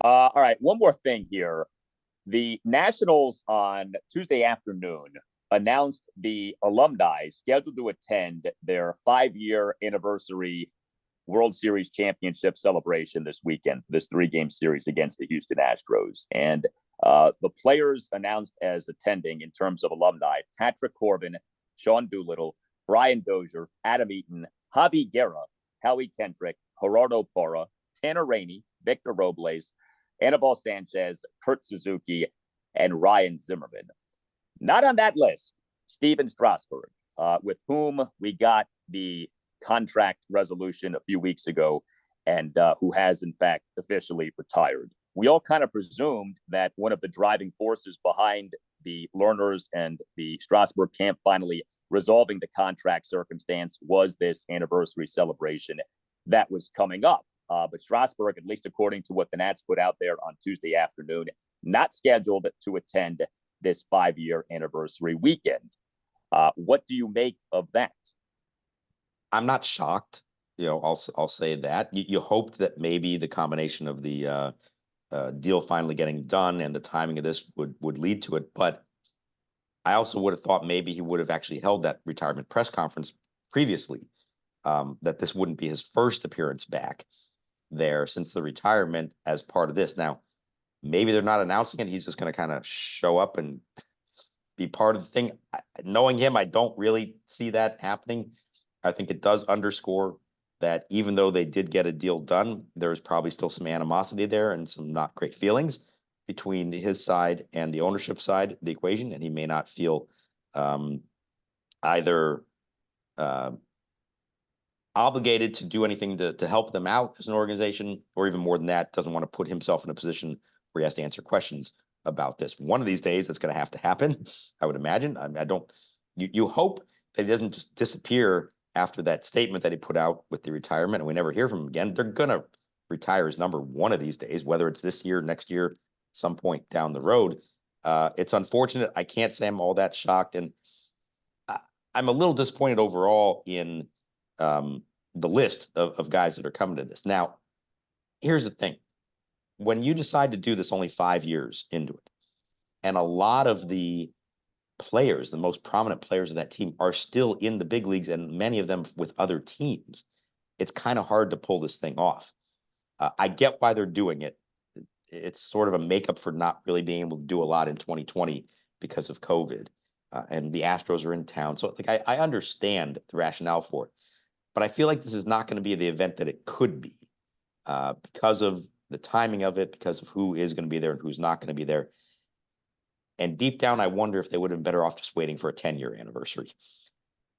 All right, one more thing here. The Nationals on Tuesday afternoon announced the alumni scheduled to attend their 5-year anniversary World Series championship celebration this weekend, this 3-game series against the Houston Astros. And the players announced as attending in terms of alumni: Patrick Corbin, Sean Doolittle, Brian Dozier, Adam Eaton, Javi Guerra, Howie Kendrick, Gerardo Porra, Tanner Rainey, Victor Robles, Anibal Sanchez, Kurt Suzuki, and Ryan Zimmerman. Not on that list, Steven Strasburg, with whom we got the contract resolution a few weeks ago and who has, in fact, officially retired. We all kind of presumed that one of the driving forces behind the Lerners and the Strasburg camp finally resolving the contract circumstance was this anniversary celebration that was coming up. But Strasburg, at least according to what the Nats put out there on Tuesday afternoon, not scheduled to attend this 5-year anniversary weekend. What do you make of that? I'm not shocked. I'll say that. You hoped that maybe the combination of the deal finally getting done and the timing of this would lead to it. But I also would have thought maybe he would have actually held that retirement press conference previously, that this wouldn't be his first appearance back there since the retirement as part of this. Now, maybe they're not announcing it. He's just going to kind of show up and be part of the thing. Knowing him, I don't really see that happening. I think it does underscore that even though they did get a deal done, there's probably still some animosity there and some not great feelings between his side and the ownership side of the equation. And he may not feel either obligated to do anything to help them out as an organization, or even more than that, doesn't want to put himself in a position where he has to answer questions about this. One of these days, it's going to have to happen, I would imagine. I don't. You hope that he doesn't just disappear after that statement that he put out with the retirement, and we never hear from him again. They're going to retire his number one of these days, whether it's this year, next year, some point down the road. It's unfortunate. I can't say I'm all that shocked, and I'm a little disappointed overall in the list of guys that are coming to this. Now, here's the thing. When you decide to do this only 5 years into it, and a lot of the players, the most prominent players of that team, are still in the big leagues, and many of them with other teams, it's kind of hard to pull this thing off. I get why they're doing it. It's sort of a makeup for not really being able to do a lot in 2020 because of COVID, and the Astros are in town. So I understand the rationale for it, but I feel like this is not going to be the event that it could be because of the timing of it, because of who is going to be there and who's not going to be there. And deep down, I wonder if they would have been better off just waiting for a 10-year anniversary.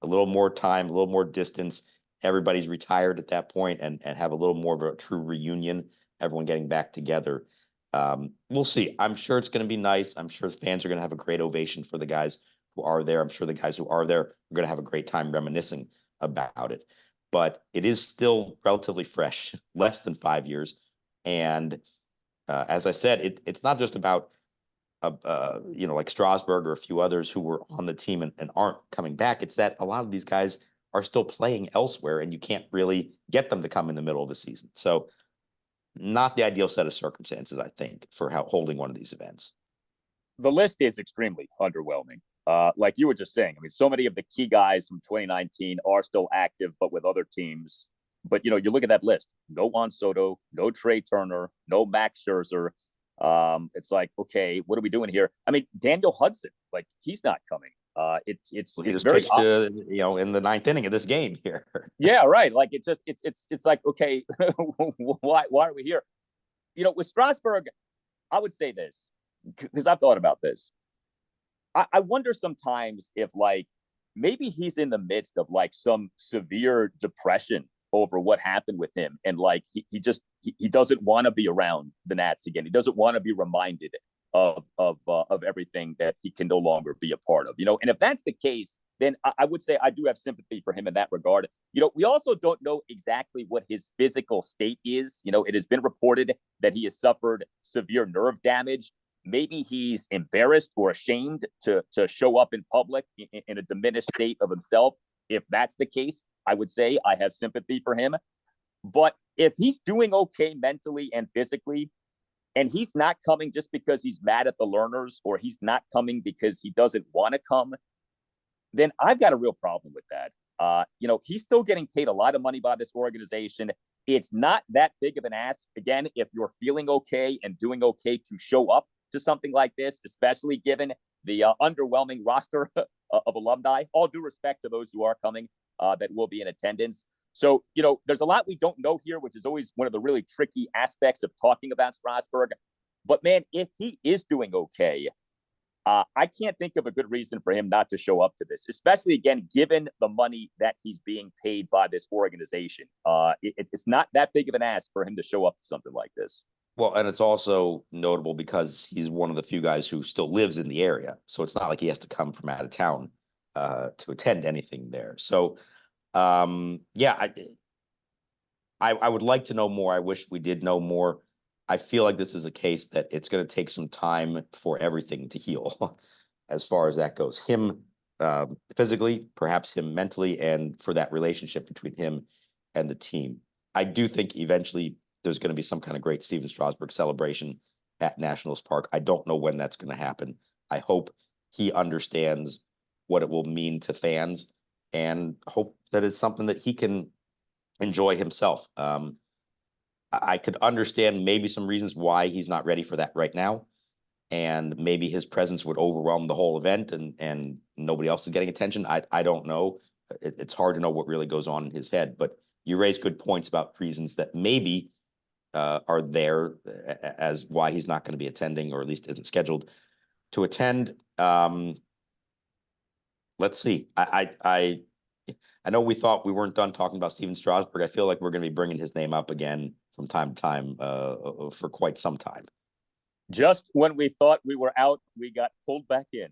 A little more time, a little more distance. Everybody's retired at that point, and have a little more of a true reunion, everyone getting back together. We'll see. I'm sure it's going to be nice. I'm sure the fans are going to have a great ovation for the guys who are there. I'm sure the guys who are there are going to have a great time reminiscing about it. But it is still relatively fresh, less than 5 years. And as I said, it's not just about like Strasburg or a few others who were on the team and aren't coming back. It's that a lot of these guys are still playing elsewhere, and you can't really get them to come in the middle of the season. So not the ideal set of circumstances, I think, for holding one of these events. The list is extremely underwhelming. Like you were just saying, I mean, so many of the key guys from 2019 are still active, but with other teams. But, you look at that list: no Juan Soto, no Trey Turner, no Max Scherzer. It's like, okay, what are we doing here? I mean, Daniel Hudson, like, he's not coming. It's very pitched, in the ninth inning of this game here. Yeah, right. Like, it's like, okay, why are we here? With Strasburg, I would say this because I've thought about this. I wonder sometimes if, like, maybe he's in the midst of, like, some severe depression over what happened with him, and, like, he doesn't want to be around the Nats again. He doesn't want to be reminded of everything that he can no longer be a part of. And if that's the case, then I would say I do have sympathy for him in that regard. We also don't know exactly what his physical state is. It has been reported that he has suffered severe nerve damage. Maybe he's embarrassed or ashamed to show up in public in a diminished state of himself. If that's the case, I would say I have sympathy for him. But if he's doing okay mentally and physically, and he's not coming just because he's mad at the learners or he's not coming because he doesn't want to come, then I've got a real problem with that. He's still getting paid a lot of money by this organization. It's not that big of an ask, again, if you're feeling okay and doing okay to show up to something like this, especially given the underwhelming roster of alumni. All due respect to those who are coming that will be in attendance. So, there's a lot we don't know here, which is always one of the really tricky aspects of talking about Strasburg. But man, if he is doing okay, I can't think of a good reason for him not to show up to this, especially again, given the money that he's being paid by this organization. It's not that big of an ask for him to show up to something like this. Well, and it's also notable because he's one of the few guys who still lives in the area. So it's not like he has to come from out of town to attend anything there. So yeah, I would like to know more. I wish we did know more. I feel like this is a case that it's going to take some time for everything to heal as far as that goes. Him physically, perhaps him mentally, and for that relationship between him and the team. I do think eventually there's going to be some kind of great Steven Strasburg celebration at Nationals Park. I don't know when that's going to happen. I hope he understands what it will mean to fans and hope that it's something that he can enjoy himself. I could understand maybe some reasons why he's not ready for that right now. And maybe his presence would overwhelm the whole event and nobody else is getting attention. I don't know. It's hard to know what really goes on in his head, but you raise good points about reasons that maybe are there as why he's not going to be attending, or at least isn't scheduled to attend. Let's see. I know we thought we weren't done talking about Steven Strasburg. I feel like we're going to be bringing his name up again from time to time for quite some time. Just when we thought we were out, we got pulled back in.